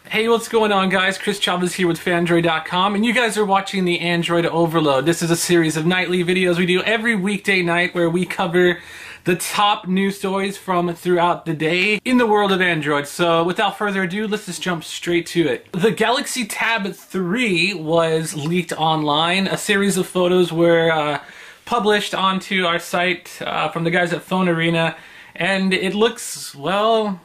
Hey, what's going on, guys? Chris Chavez here with Fandroid.com, and you guys are watching the Android Overload. This is a series of nightly videos we do every weekday night where we cover the top news stories from throughout the day in the world of Android. So without further ado, let's just jump straight to it. The Galaxy Tab 3 was leaked online. A series of photos were published onto our site from the guys at Phone Arena, and it looks, well,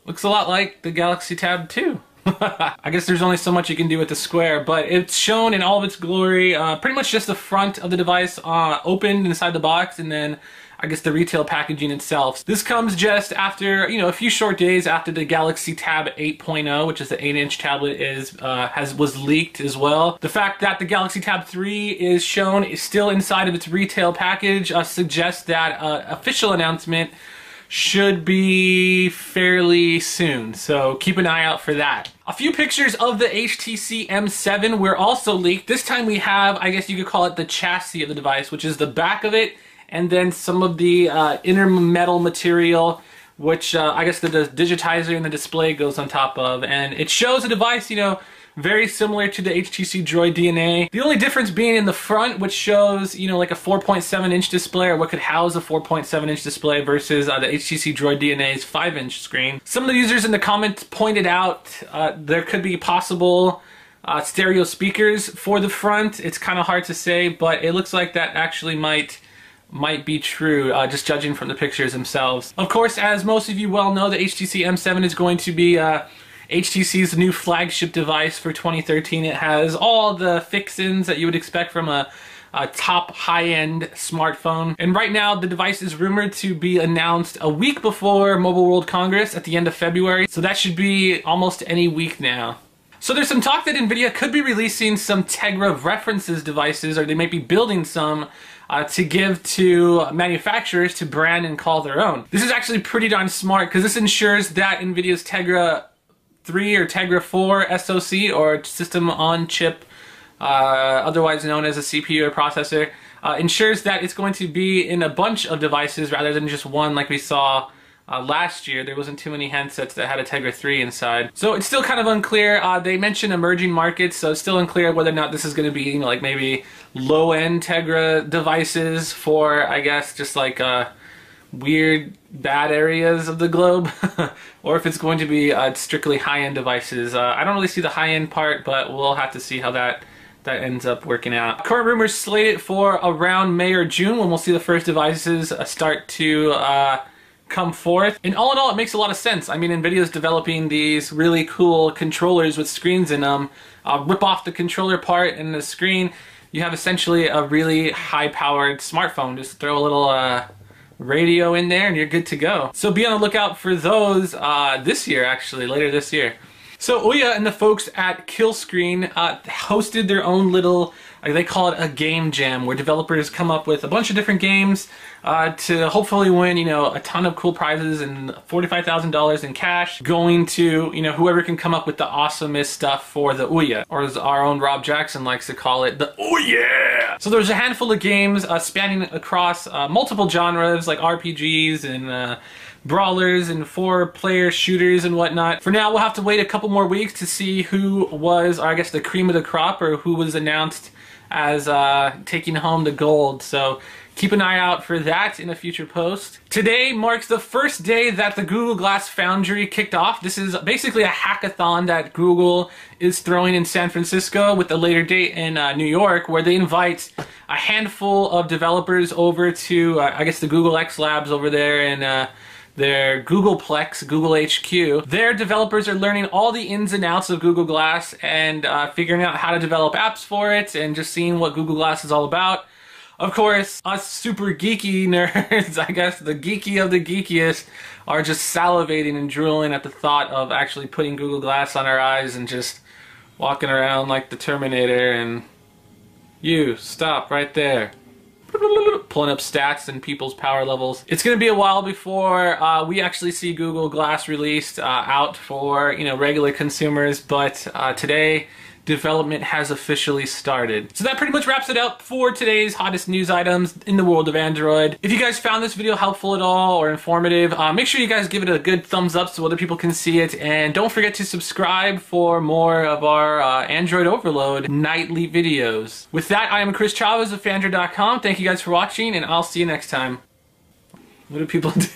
looks a lot like the Galaxy Tab 2. I guess there's only so much you can do with the Square, but it's shown in all of its glory. Pretty much just the front of the device opened inside the box, and then I guess the retail packaging itself. This comes just after, a few short days after the Galaxy Tab 8.0, which is the 8-inch tablet, was leaked as well. The fact that the Galaxy Tab 3 is shown is still inside of its retail package suggests that official announcement should be fairly soon, so keep an eye out for that. A few pictures of the HTC M7 were also leaked. This time we have, I guess you could call it the chassis of the device, which is the back of it, and then some of the inner metal material, which I guess the digitizer and the display goes on top of. And it shows a device, very similar to the HTC Droid DNA. The only difference being in the front, which shows, like a 4.7-inch display, or what could house a 4.7-inch display, versus the HTC Droid DNA's 5-inch screen. Some of the users in the comments pointed out there could be possible stereo speakers for the front. It's kind of hard to say, but it looks like that actually might be true, just judging from the pictures themselves. Of course, as most of you well know, the HTC M7 is going to be HTC's new flagship device for 2013. It has all the fixins that you would expect from a top high-end smartphone. And right now, the device is rumored to be announced a week before Mobile World Congress at the end of February. So that should be almost any week now. So there's some talk that NVIDIA could be releasing some Tegra references devices, or they might be building some to give to manufacturers to brand and call their own. This is actually pretty darn smart, because this ensures that NVIDIA's Tegra 3 or Tegra 4 SoC, or System on Chip, otherwise known as a CPU or processor, ensures that it's going to be in a bunch of devices rather than just one like we saw last year. There wasn't too many handsets that had a Tegra 3 inside. So it's still kind of unclear. They mentioned emerging markets, so it's still unclear whether or not this is going to be, like maybe low-end Tegra devices for, I guess, just like weird, bad areas of the globe, or if it's going to be strictly high-end devices. I don't really see the high-end part, but we'll have to see how that ends up working out. Current rumors slated for around May or June, when we'll see the first devices start to come forth. And all in all, it makes a lot of sense. I mean, NVIDIA's developing these really cool controllers with screens in them. Rip off the controller part and the screen, you have essentially a really high-powered smartphone. Just throw a little radio in there and you're good to go. So be on the lookout for those this year, actually, later this year. So Ouya and the folks at Killscreen hosted their own little, they call it a game jam, where developers come up with a bunch of different games to hopefully win, a ton of cool prizes and $45,000 in cash, going to, whoever can come up with the awesomest stuff for the Ouya, or as our own Rob Jackson likes to call it, the Ouya! So there's a handful of games spanning across multiple genres, like RPGs and brawlers and 4-player shooters and whatnot. For now, we'll have to wait a couple more weeks to see who was, or I guess, the cream of the crop, or who was announced as taking home the gold. So keep an eye out for that in a future post. Today marks the first day that the Google Glass Foundry kicked off. This is basically a hackathon that Google is throwing in San Francisco, with a later date in New York, where they invite a handful of developers over to, I guess, the Google X Labs over there in their Googleplex, Google HQ. Their developers are learning all the ins and outs of Google Glass and figuring out how to develop apps for it, and just seeing what Google Glass is all about. Of course, us super geeky nerds, I guess the geeky of the geekiest, are just salivating and drooling at the thought of actually putting Google Glass on our eyes and just walking around like the Terminator and, you, stop right there. Pulling up stats and people's power levels. It's going to be a while before we actually see Google Glass released out for regular consumers, but today development has officially started. So that pretty much wraps it up for today's hottest news items in the world of Android. If you guys found this video helpful at all or informative, make sure you guys give it a good thumbs up so other people can see it, and don't forget to subscribe for more of our Android Overload nightly videos. With that, I am Chris Chavez of Phandroid.com. Thank you guys for watching, and I'll see you next time. What do people do?